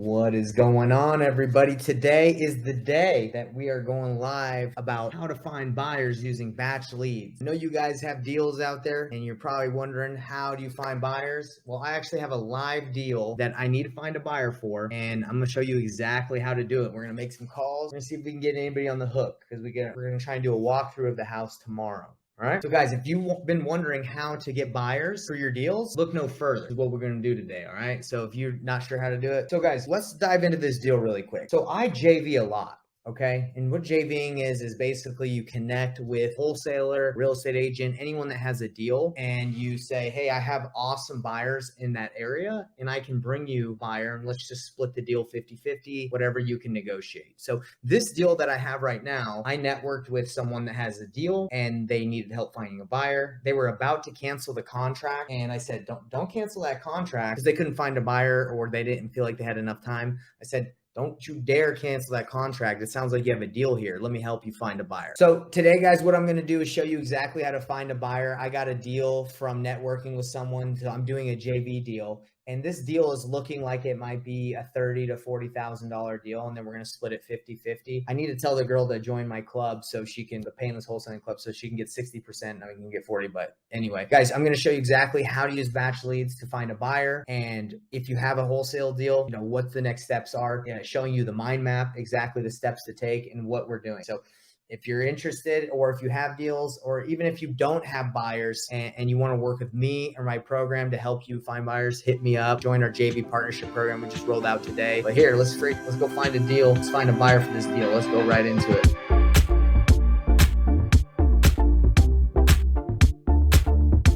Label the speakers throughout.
Speaker 1: What is going on, everybody? Today is the day that we are going live about how to find buyers using BatchLeads. I know you guys have deals out there and you're probably wondering, how do you find buyers? Well, I actually have a live deal that I need to find a buyer for, and I'm going to show you exactly how to do it. We're going to make some calls. We're going to see if we can get anybody on the hook because we're going to try and do a walkthrough of the house tomorrow. All right. So guys, if you've been wondering how to get buyers for your deals, look no further. This is what we're going to do today. All right. So if you're not sure how to do it. So guys, let's dive into this deal really quick. So I JV a lot. Okay. And what JVing is basically you connect with wholesaler, real estate agent, anyone that has a deal, and you say, hey, I have awesome buyers in that area and I can bring you a buyer and let's just split the deal 50-50, whatever you can negotiate. So this deal that I have right now, I networked with someone that has a deal and they needed help finding a buyer. They were about to cancel the contract. And I said, don't cancel that contract because they couldn't find a buyer or they didn't feel like they had enough time. I said, don't you dare cancel that contract. It sounds like you have a deal here. Let me help you find a buyer. So today, guys, what I'm going to do is show you exactly how to find a buyer. I got a deal from networking with someone. So I'm doing a JV deal. And this deal is looking like it might be a $30,000 to $40,000 deal. And then we're going to split it 50-50. I need to tell the girl to join my club so she can, the Painless Wholesaling Club, so she can get 60% and I can get 40. But anyway, guys, I'm going to show you exactly how to use BatchLeads to find a buyer. And if you have a wholesale deal, you know, what the next steps are, showing you the mind map, exactly the steps to take and what we're doing. So if you're interested, or if you have deals, or even if you don't have buyers and you want to work with me or my program to help you find buyers, hit me up. Join our JV partnership program we just rolled out today. But here, let's go find a deal. Let's find a buyer for this deal. Let's go right into it.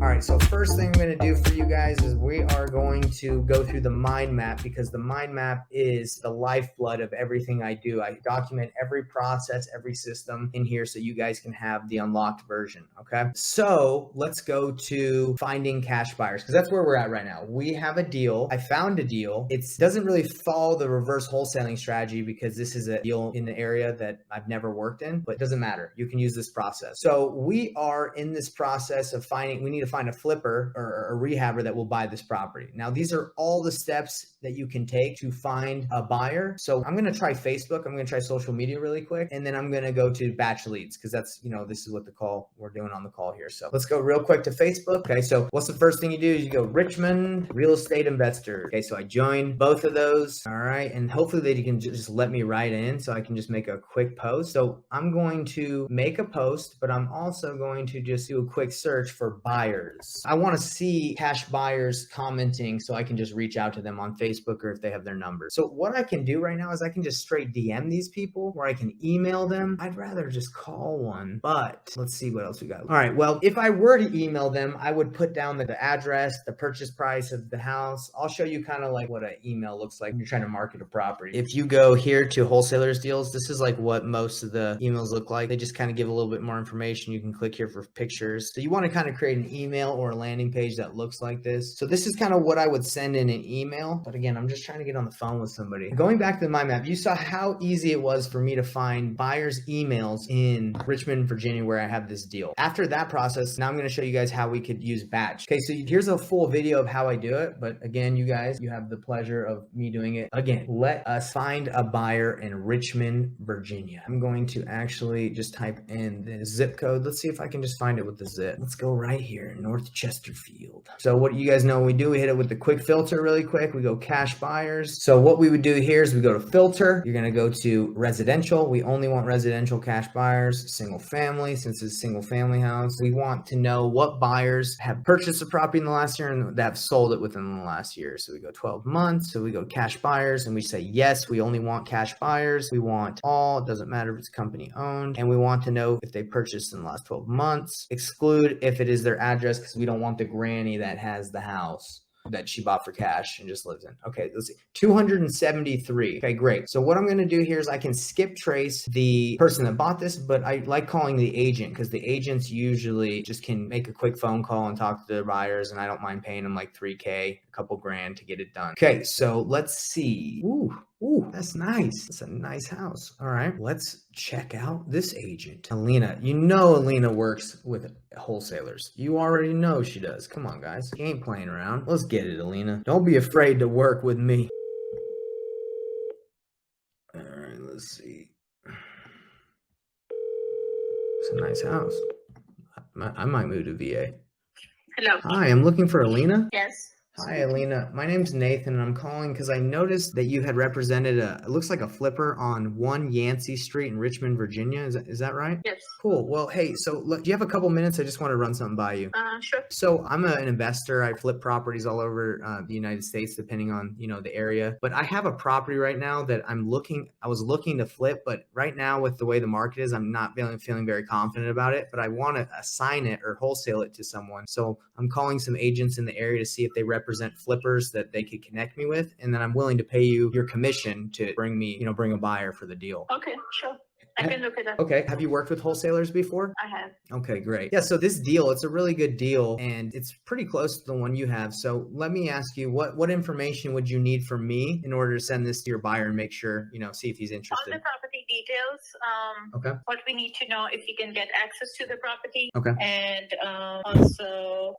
Speaker 1: All right, so first thing I'm going to do for you guys is we are going to go through the mind map, because the mind map is the lifeblood of everything I do. I document every process, every system in here so you guys can have the unlocked version, okay? So let's go to finding cash buyers, because that's where we're at right now. We have a deal. I found a deal. It doesn't really follow the reverse wholesaling strategy because this is a deal in the area that I've never worked in, but it doesn't matter. You can use this process. So we are in this process of we need to find a flipper or a rehabber that will buy this property. Now, these are all the steps that you can take to find a buyer. So I'm going to try Facebook. I'm going to try social media really quick. And then I'm going to go to BatchLeads because that's, this is what the call we're doing on the call here. So let's go real quick to Facebook. Okay. So what's the first thing you do is you go Richmond real estate investor. Okay. So I joined both of those. All right. And hopefully they can just let me write in so I can just make a quick post. So I'm going to make a post, but I'm also going to just do a quick search for buyers. I want to see cash buyers commenting so I can just reach out to them on Facebook or if they have their number. So what I can do right now is I can just straight DM these people, or I can email them. I'd rather just call one, but let's see what else we got. All right. Well, if I were to email them, I would put down the address, the purchase price of the house. I'll show you kind of like what an email looks like when you're trying to market a property. If you go here to wholesalers deals, this is like what most of the emails look like. They just kind of give a little bit more information. You can click here for pictures. So you want to kind of create an email or a landing page that looks like this. So this is kind of what I would send in an email. But again, I'm just trying to get on the phone with somebody. Going back to the mind map, you saw how easy it was for me to find buyers' emails in Richmond, Virginia, where I have this deal. After that process, now I'm going to show you guys how we could use Batch. Okay, so here's a full video of how I do it. But again, you guys, you have the pleasure of me doing it. Again, let us find a buyer in Richmond, Virginia. I'm going to actually just type in the zip code. Let's see if I can just find it with the zip. Let's go right here, North Chesterfield. So what you guys know we do, we hit it with the quick filter really quick. We go cash buyers. So what we would do here is we go to filter. You're going to go to residential. We only want residential cash buyers. Single family, since it's a single family house. We want to know what buyers have purchased a property in the last year and that have sold it within the last year. So we go 12 months. So we go cash buyers and we say, yes, we only want cash buyers. We want all, it doesn't matter if it's company owned. And we want to know if they purchased in the last 12 months. Exclude if it is their address, because we don't want the granny that has the house that she bought for cash and just lives in. Okay, let's see. 273. Okay, great. So what I'm going to do here is I can skip trace the person that bought this, but I like calling the agent because the agents usually just can make a quick phone call and talk to the buyers, and I don't mind paying them like $3K, a couple grand to get it done. Okay, so let's see. Ooh, that's nice. That's a nice house. All right, let's check out this agent. Alina, you know Alina works with wholesalers. You already know she does. Come on, guys. She ain't playing around. Let's get it, Alina. Don't be afraid to work with me. right, let's see. It's a nice house. I might move to VA.
Speaker 2: Hello.
Speaker 1: Hi, I'm looking for Alina.
Speaker 2: Yes.
Speaker 1: Hi, Alina. My name's Nathan, and I'm calling because I noticed that you had represented it looks like a flipper on 1 Yancey Street in Richmond, Virginia. Is that right?
Speaker 2: Yes.
Speaker 1: Cool. Well, hey, so look, do you have a couple minutes? I just want to run something by you.
Speaker 2: Sure.
Speaker 1: So I'm an investor. I flip properties all over the United States, depending on, the area. But I have a property right now that I was looking to flip, but right now with the way the market is, I'm not feeling very confident about it, but I want to assign it or wholesale it to someone. So I'm calling some agents in the area to see if they represent flippers that they could connect me with. And then I'm willing to pay you your commission to bring a buyer for the deal.
Speaker 2: Okay, sure. I can look it up.
Speaker 1: Okay. Have you worked with wholesalers before?
Speaker 2: I have.
Speaker 1: Okay, great. Yeah, so this deal, it's a really good deal and it's pretty close to the one you have. So let me ask you, what information would you need from me in order to send this to your buyer and make sure, see if he's
Speaker 2: All
Speaker 1: interested?
Speaker 2: the property details.
Speaker 1: Okay.
Speaker 2: What we need to know if you can get access to the property.
Speaker 1: Okay.
Speaker 2: And also,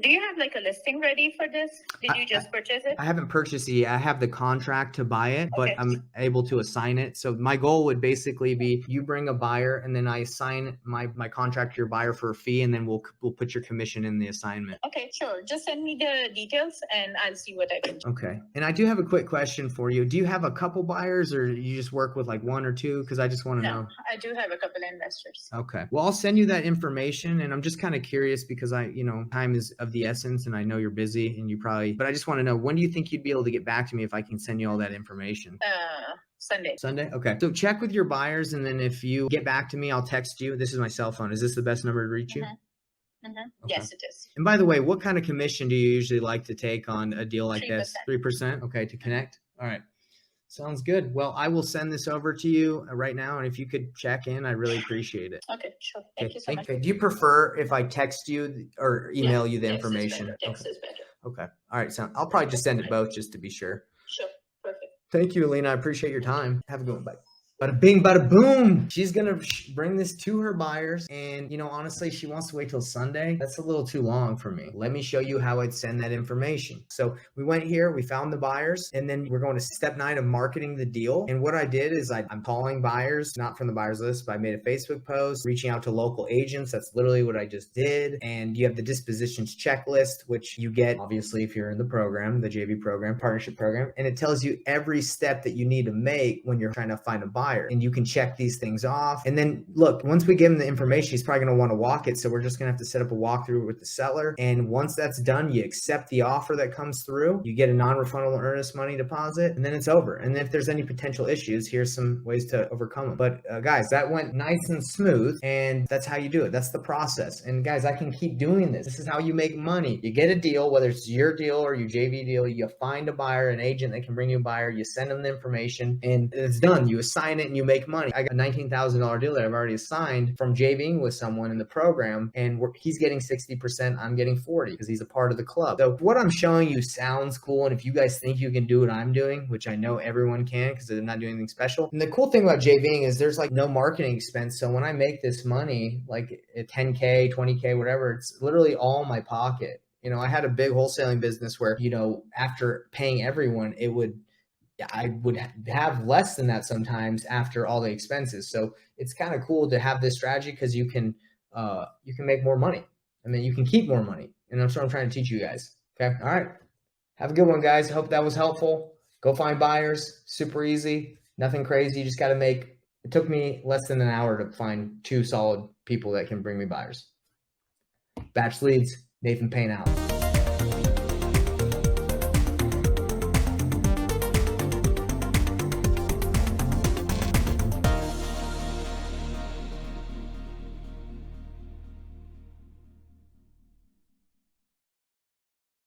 Speaker 2: do you have like a listing ready for this? Did you just purchase it?
Speaker 1: I haven't purchased it yet. I have the contract to buy it, but
Speaker 2: Okay.
Speaker 1: I'm able to assign it. So my goal would basically be you bring a buyer and then I assign my contract to your buyer for a fee, and then we'll put your commission in the assignment.
Speaker 2: Okay, sure. Just send me the details and I'll see what I can do.
Speaker 1: Okay. And I do have a quick question for you. Do you have a couple buyers or you just work with like one or two? Because I just want to know.
Speaker 2: I do have a couple of investors.
Speaker 1: Okay. Well, I'll send you that information, and I'm just kind of curious because time is of the essence, and I know you're busy and but I just want to know, when do you think you'd be able to get back to me if I can send you all that information?
Speaker 2: Sunday.
Speaker 1: Sunday? Okay. So check with your buyers, and then if you get back to me, I'll text you. This is my cell phone. Is this the best number to reach you?
Speaker 2: Okay. Yes, it is.
Speaker 1: And by the way, what kind of commission do you usually like to take on a deal like
Speaker 2: 3%.
Speaker 1: this? 3%? Okay, to connect? All right. Sounds good. Well, I will send this over to you right now, and if you could check in, I really appreciate it.
Speaker 2: Okay, sure. Thank you so much.
Speaker 1: Do you prefer if I text you or email you the information?
Speaker 2: Text is better.
Speaker 1: Okay. All right. So I'll probably just send it both just to be sure.
Speaker 2: Sure. Perfect.
Speaker 1: Thank you, Alina. I appreciate your time. Have a good one. Bye. Bada bing, bada boom. She's going to bring this to her buyers. And, honestly, she wants to wait till Sunday. That's a little too long for me. Let me show you how I'd send that information. So we went here, we found the buyers, and then we're going to step 9 of marketing the deal. And what I did is I'm calling buyers, not from the buyers list, but I made a Facebook post, reaching out to local agents. That's literally what I just did. And you have the dispositions checklist, which you get, obviously, if you're in the program, the JV program, partnership program. And it tells you every step that you need to make when you're trying to find a buyer. And you can check these things off. And then look, once we give him the information, he's probably going to want to walk it. So we're just going to have to set up a walkthrough with the seller. And once that's done, you accept the offer that comes through. You get a non-refundable earnest money deposit, and then it's over. And then if there's any potential issues, here's some ways to overcome them. But guys, that went nice and smooth, and that's how you do it. That's the process. And guys, I can keep doing this. This is how you make money. You get a deal, whether it's your deal or your JV deal, you find a buyer, an agent that can bring you a buyer, you send them the information, and it's done. You assign it and you make money. I got a $19,000 deal that I've already assigned from JVing with someone in the program, and he's getting 60%, I'm getting 40 because he's a part of the club. So what I'm showing you sounds cool, and if you guys think you can do what I'm doing, which I know everyone can because they're not doing anything special. And the cool thing about JVing is there's like no marketing expense. So when I make this money, like at 10K, 20K, whatever, it's literally all in my pocket. I had a big wholesaling business where, after paying everyone, I would have less than that sometimes after all the expenses. So it's kind of cool to have this strategy because you can make more money, and then you can keep more money. And that's what I'm trying to teach you guys. Okay. All right. Have a good one, guys. Hope that was helpful. Go find buyers. Super easy. Nothing crazy. You just got to it took me less than an hour to find 2 solid people that can bring me buyers. BatchLeads, Nathan Payne out.